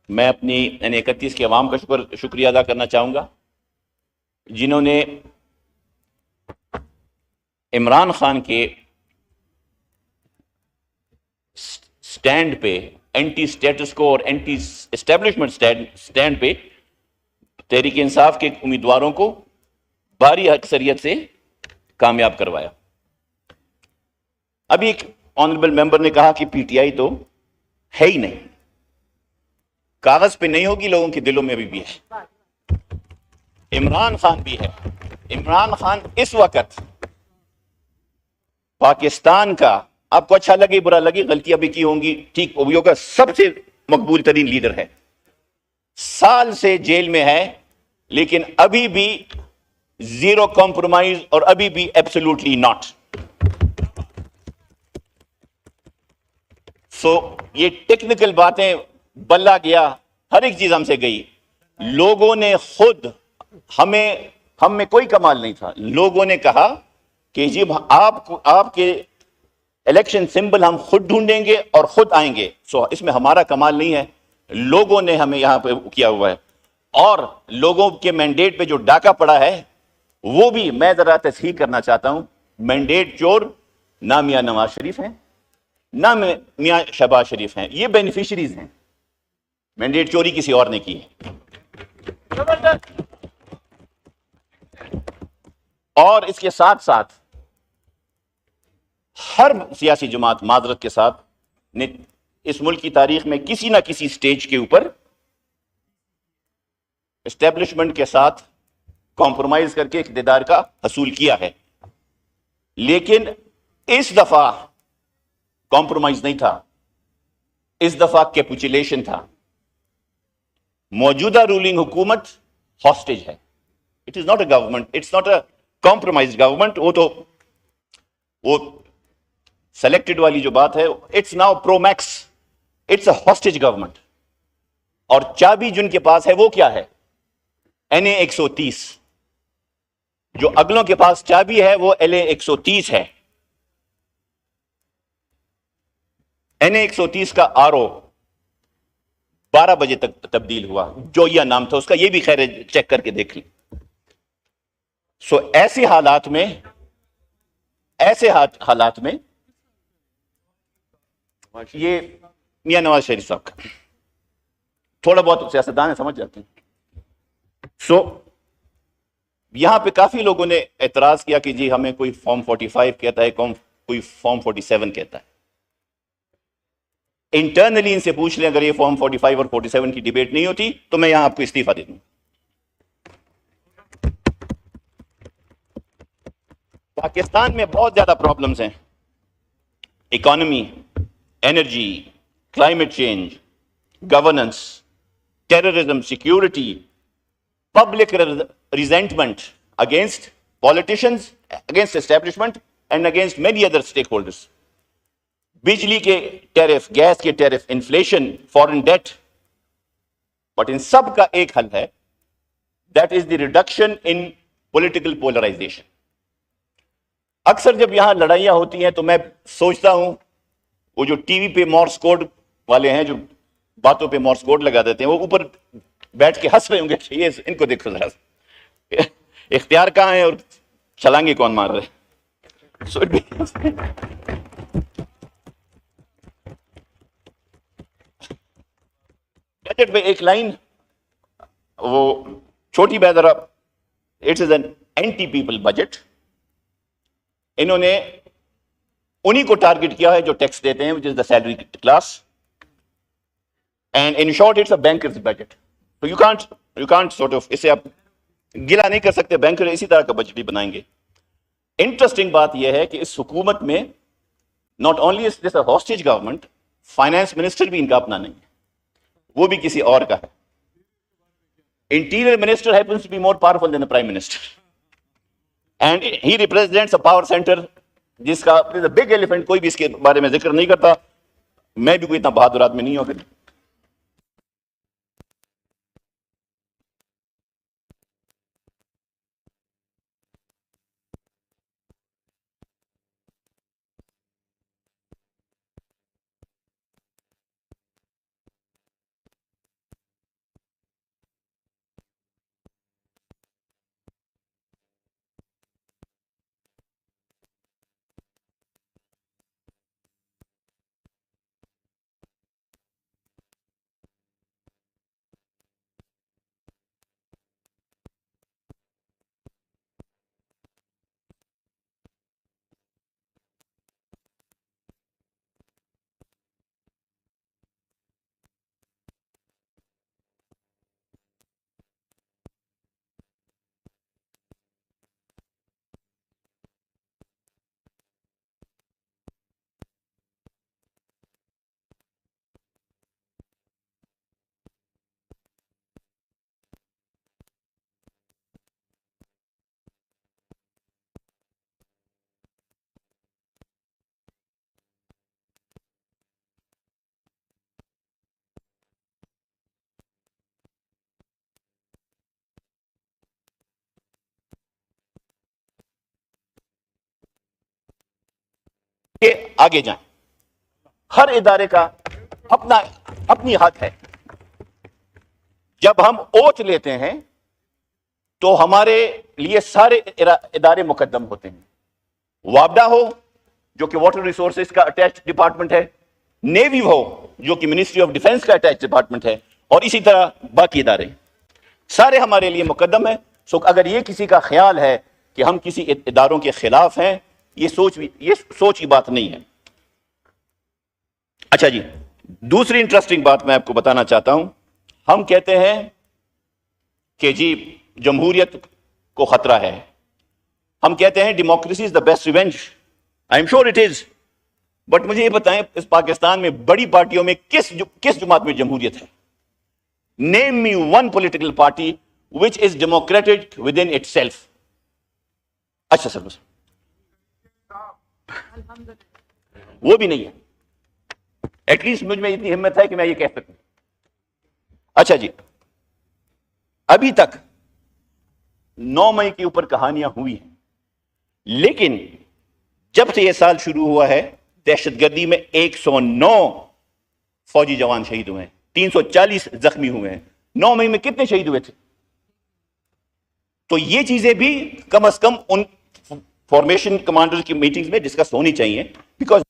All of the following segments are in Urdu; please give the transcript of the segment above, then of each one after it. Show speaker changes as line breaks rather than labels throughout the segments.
میں اپنی یعنی 31 کے عوام کا شکریہ ادا کرنا چاہوں گا جنہوں نے عمران خان کے سٹینڈ پہ، اینٹی اسٹیٹس کو اور اینٹی اسٹیبلشمنٹ سٹینڈ پہ تحریک انصاف کے امیدواروں کو بھاری اکثریت سے کامیاب کروایا۔ ابھی ایک آنریبل ممبر نے کہا کہ پی ٹی آئی تو ہے ہی نہیں، کاغذ پہ نہیں ہوگی، لوگوں کے دلوں میں ابھی بھی ہے۔ عمران خان بھی ہے۔ عمران خان اس وقت پاکستان کا، آپ کو اچھا لگے برا لگے، غلطیاں بھی کی ہوں گی، ٹھیک وہ بھی ہوگا، سب سے مقبول ترین لیڈر ہے، سال سے جیل میں ہے، لیکن ابھی بھی زیرو کمپرومائز اور ابھی بھی ایبسولوٹلی ناٹ۔ سو یہ ٹیکنیکل باتیں بلہ گیا، ہر ایک چیز ہم سے گئی، لوگوں نے خود ہم میں کوئی کمال نہیں تھا، لوگوں نے کہا کہ جی آپ کے الیکشن سمبل ہم خود ڈھونڈیں گے اور خود آئیں گے۔ سو اس میں ہمارا کمال نہیں ہے، لوگوں نے ہمیں یہاں پہ کیا ہوا ہے، اور لوگوں کے مینڈیٹ پہ جو ڈاکہ پڑا ہے وہ بھی میں ذرا تصحیح کرنا چاہتا ہوں۔ مینڈیٹ چور نہ میاں نواز شریف ہیں، نہ میاں شہباز شریف ہیں، یہ بینیفیشریز ہیں، مینڈیٹ چوری کسی اور نے کی ہے۔ اور اس کے ساتھ ساتھ ہر سیاسی جماعت معذرت کے ساتھ نے اس ملک کی تاریخ میں کسی نہ کسی سٹیج کے اوپر اسٹیبلشمنٹ کے ساتھ کمپرومائز کر کے اقتدار کا حصول کیا ہے، لیکن اس دفعہ کمپرومائز نہیں تھا، اس دفعہ کیپچولیشن تھا۔ موجودہ رولنگ حکومت ہاسٹیج ہے، it is not a government, it's not a compromise government. وہ سلیکٹڈ والی جو بات ہے، it's now pro max, it's a hostage government, اور چابی جن کے پاس ہے وہ کیا ہے؟ NA 130۔ جو اگلوں کے پاس چابی ہے وہ LA 130 ہے۔ NA 130 کا RO 12 بجے تک تبدیل ہوا، جو یہ نام تھا اس کا، یہ بھی خیر چیک کر کے دیکھ لیں۔ سو ایسے حالات میں یہ میاں نواز شریف صاحب کا تھوڑا بہت سیاستدان ہے، سمجھ جاتے ہیں۔ سو یہاں پہ کافی لوگوں نے اعتراض کیا کہ جی ہمیں کوئی فارم 45 کہتا ہے، کوئی فارم 47 کہتا ہے۔ انٹرنلی ان سے پوچھ لیں، اگر یہ فارم 45 اور 47 کی ڈیبیٹ نہیں ہوتی تو میں یہاں آپ کو استعفیٰ دے دوں۔ پاکستان میں بہت زیادہ پرابلمز ہیں، economy, energy, climate change, governance, terrorism, security, public resentment against politicians, against establishment and against many other stakeholders, بجلی کے ٹیرف، گیس کے tariff, inflation, foreign debt. But ان سب کا ایک حل ہے، that is the reduction in political polarization. اکثر جب یہاں لڑائیاں ہوتی ہیں تو میں سوچتا ہوں وہ جو ٹی وی پہ مورس کوڈ والے ہیں، جو باتوں پہ مورس کوڈ لگا دیتے ہیں، وہ اوپر بیٹھ کے ہنس رہے ہوں گے کہ یہ ان کو دیکھو ذرا، اختیار کہاں ہے اور چھلانگے کون مار رہے۔ بجٹ پہ ایک لائن وہ چھوٹی ذرا، it's is an anti people budget. انہوں نے انہی کو ٹارگٹ کیا ہے جو ٹیکس دیتے ہیں، which is the salary class, and in short it's a banker's budget. So you can't sort of اسے آپ گلا نہیں کر سکتے، بینکر اسی طرح کا بجٹ ہی بنائیں گے۔ انٹرسٹنگ بات یہ ہے کہ اس حکومت میں not only is this a hostage government، finance minister بھی ان کا اپنا نہیں ہے، وہ بھی کسی اور کا ہے۔ Interior minister happens to be more powerful than the prime minister, and he represents a power center جس کا big elephant، کوئی بھی اس کے بارے میں ذکر نہیں کرتا۔ میں بھی کوئی اتنا بہادر آدمی نہیں ہوں۔ کہ آگے جائیں. ہر ادارے کا اپنی حد ہے. جب ہم اوتھ لیتے ہیں تو ہمارے لیے سارے ادارے مقدم ہوتے ہیں. وابڈا ہو جو کہ واٹر ریسورسز کا اٹیچ ڈپارٹمنٹ ہے, نیوی ہو جو کہ منسٹری آف ڈیفنس کا اٹیچ ڈپارٹمنٹ ہے, اور اسی طرح باقی ادارے سارے ہمارے لیے مقدم ہیں. سو اگر یہ کسی کا خیال ہے کہ ہم کسی اداروں کے خلاف ہیں, یہ سوچ کی بات نہیں ہے. اچھا جی, دوسری انٹرسٹنگ بات میں آپ کو بتانا چاہتا ہوں. ہم کہتے ہیں کہ جی جمہوریت کو خطرہ ہے. ہم کہتے ہیں democracy is the best revenge. I am sure it is. But مجھے یہ بتائیں, اس پاکستان میں بڑی پارٹیوں میں کس جماعت میں جمہوریت ہے؟ Name me one political party which is democratic within itself. اچھا سر, بس وہ بھی نہیں ہے. ایٹ لیسٹ مجھ میں اتنی ہمت ہے کہ میں یہ کہہ سکوں. اچھا جی, ابھی تک 9 مئی کے اوپر کہانیاں ہوئی ہیں, لیکن جب سے یہ سال شروع ہوا ہے دہشت گردی میں 109 فوجی جوان شہید ہوئے ہیں, 340 زخمی ہوئے ہیں. 9 مئی میں کتنے شہید ہوئے تھے؟ تو یہ چیزیں بھی کم از کم ان فارمیشن کمانڈر کی میٹنگز میں ڈسکس ہونی چاہیے, بیکاز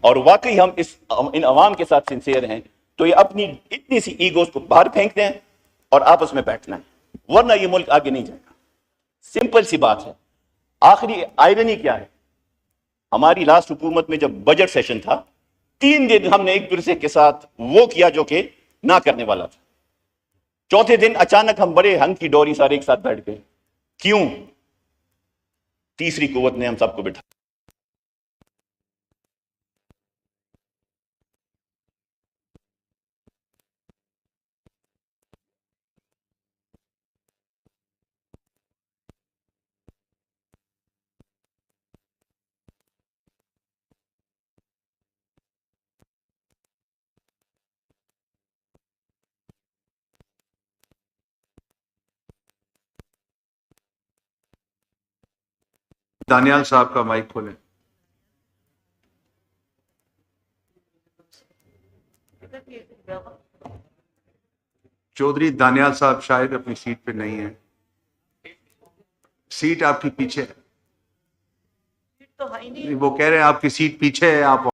اور واقعی ہم ان عوام کے ساتھ سنسیئر ہیں تو یہ اپنی اتنی سی ایگوز کو باہر پھینک دیں اور آپس میں بیٹھنا ہے, ورنہ یہ ملک آگے نہیں جائے گا. سمپل سی بات ہے. آخری آئرنی کیا ہے, ہماری لاسٹ حکومت میں جب بجٹ سیشن تھا 3 دن ہم نے ایک دوسرے کے ساتھ وہ کیا جو کہ نہ کرنے والا تھا. چوتھے دن اچانک ہم بڑے ہنگ کی ڈوری سارے ایک ساتھ بیٹھ گئے. کیوں؟ تیسری قوت نے ہم سب کو بٹھا.
دانیال صاحب کا مائک کھولیں. چودھری دانیال صاحب شاید اپنی سیٹ پہ نہیں ہیں. سیٹ آپ کی پیچھے ہے. وہ کہہ رہے ہیں آپ کی سیٹ پیچھے ہے, آپ